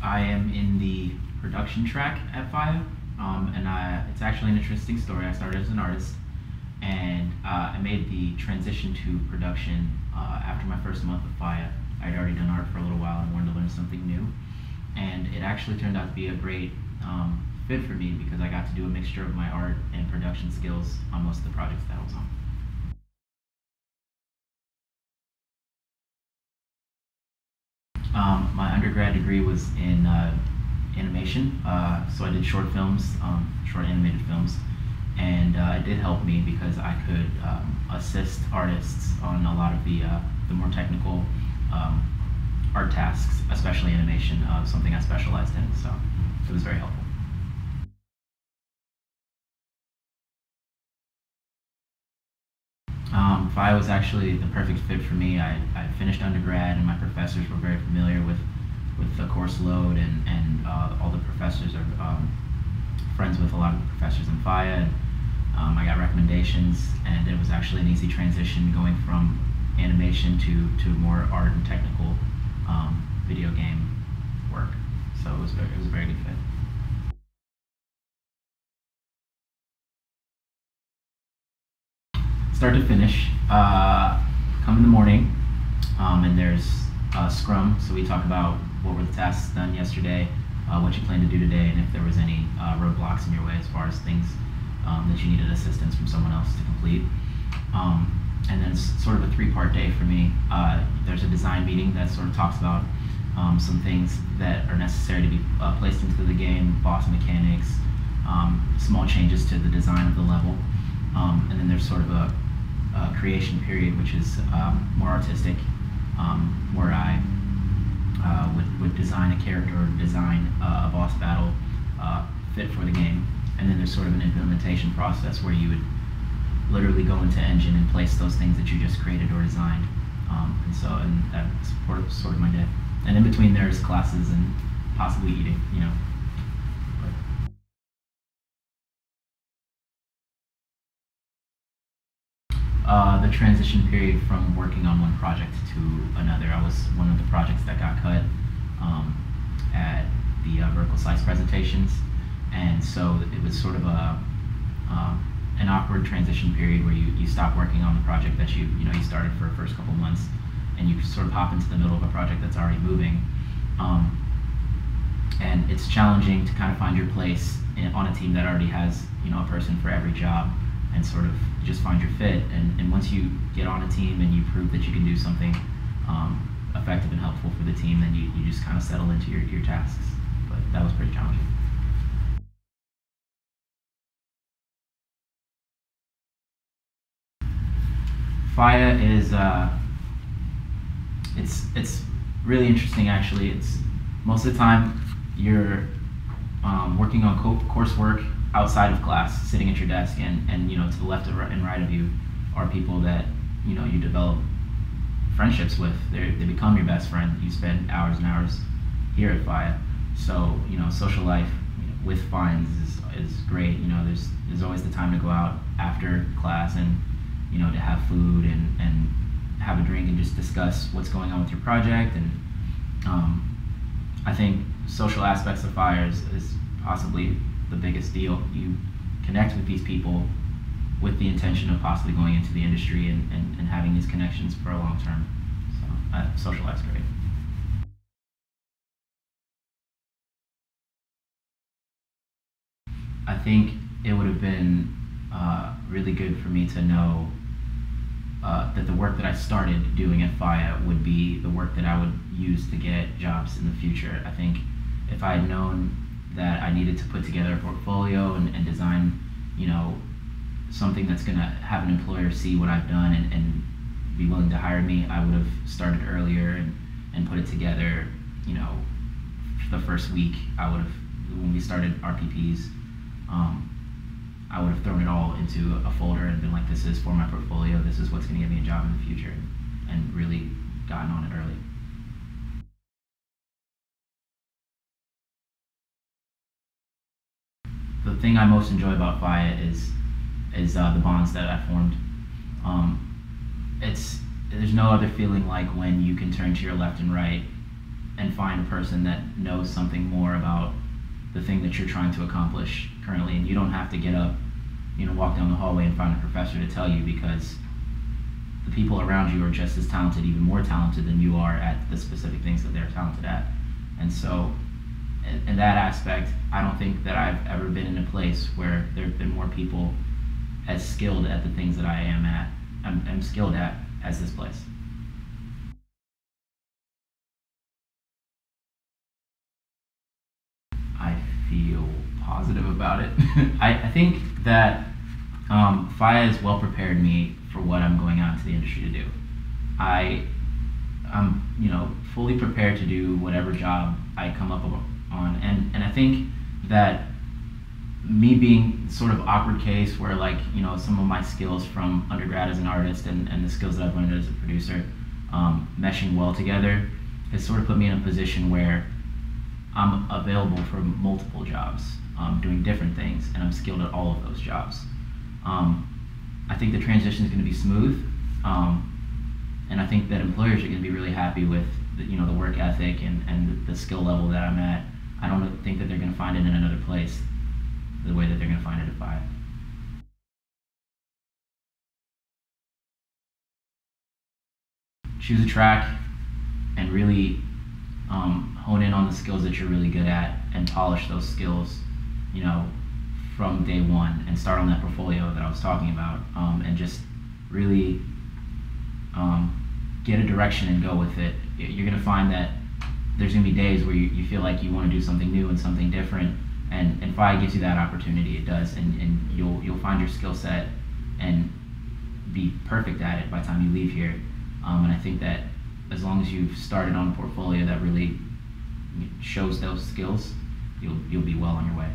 I am in the production track at FIEA, it's actually an interesting story. I started as an artist, and I made the transition to production after my first month of FIEA. I'd already done art for a little while and wanted to learn something new, and it actually turned out to be a great fit for me because I got to do a mixture of my art and production skills on most of the projects that I was on. My undergrad degree was in animation, so I did short films, short animated films, and it did help me because I could assist artists on a lot of the more technical art tasks, especially animation, something I specialized in, so it was very helpful. FIEA was actually the perfect fit for me. I finished undergrad and my professors were very familiar with the course load, and all the professors are friends with a lot of the professors in FIEA, and I got recommendations, and it was actually an easy transition going from animation to more art and technical video game work. So it was a very good fit. Start to finish, come in the morning, and there's Scrum, so we talk about what were the tasks done yesterday, what you plan to do today, and if there was any roadblocks in your way as far as things that you needed assistance from someone else to complete. And then it's sort of a three-part day for me. There's a design meeting that sort of talks about some things that are necessary to be placed into the game, boss mechanics, small changes to the design of the level. And then there's sort of a creation period, which is more artistic, where I would design a character or design a boss battle fit for the game. And then there's sort of an implementation process where you would literally go into Engine and place those things that you just created or designed. And that's sort of my day. And in between there's classes and possibly eating, you know. The transition period from working on one project to another. I was one of the projects that got cut at the vertical slice presentations, and so it was sort of an awkward transition period where you stop working on the project that you started for the first couple months, and you sort of hop into the middle of a project that's already moving. And it's challenging to kind of find your place on a team that already has a person for every job, and sort of just find your fit. And once you get on a team and you prove that you can do something effective and helpful for the team, then you just kind of settle into your tasks. But that was pretty challenging. FIEA is it's really interesting actually. It's most of the time you're working on coursework outside of class, sitting at your desk, and to the left and right of you are people that you develop friendships with. They become your best friend. You spend hours and hours here at FIEA. So social life with fines is great. There's always the time to go out after class and to have food and have a drink and just discuss what's going on with your project. And I think social aspects of FIEA is possibly the biggest deal. You connect with these people with the intention of possibly going into the industry and having these connections for a long term. So social life's great. I think it would have been really good for me to know that the work that I started doing at FIEA would be the work that I would use to get jobs in the future. I think if I had known that I needed to put together a portfolio and design, something that's going to have an employer see what I've done and be willing to hire me, I would have started earlier and put it together. The first week, when we started RPPs, I would have thrown it all into a folder and been like, this is for my portfolio, this is what's going to get me a job in the future, and really gotten on it early. The thing I most enjoy about FIEA is the bonds that I formed. There's no other feeling like when you can turn to your left and right and find a person that knows something more about the thing that you're trying to accomplish currently. And you don't have to get up, walk down the hallway and find a professor to tell you, because the people around you are just as talented, even more talented than you are at the specific things that they're talented at. And so in that aspect, I don't think that I've ever been in a place where there have been more people as skilled at the things that I'm skilled at as this place. I feel positive about it. I think that FIEA has well prepared me for what I'm going out into the industry to do. I'm fully prepared to do whatever job I come up on, and I think that me being sort of awkward case where some of my skills from undergrad as an artist and the skills that I've learned as a producer meshing well together has sort of put me in a position where I'm available for multiple jobs, doing different things, and I'm skilled at all of those jobs. I think the transition is going to be smooth, and I think that employers are going to be really happy with the work ethic and the skill level that I'm at. I don't think that they're going to find it in another place the way that they're going to find it at FIEA. Choose a track and really hone in on the skills that you're really good at and polish those skills, from day one, and start on that portfolio that I was talking about, and just really get a direction and go with it. You're going to find that there's going to be days where you feel like you want to do something new and something different, and FIEA gives you that opportunity. It does, and you'll find your skill set and be perfect at it by the time you leave here. And I think that as long as you've started on a portfolio that really shows those skills, you'll be well on your way.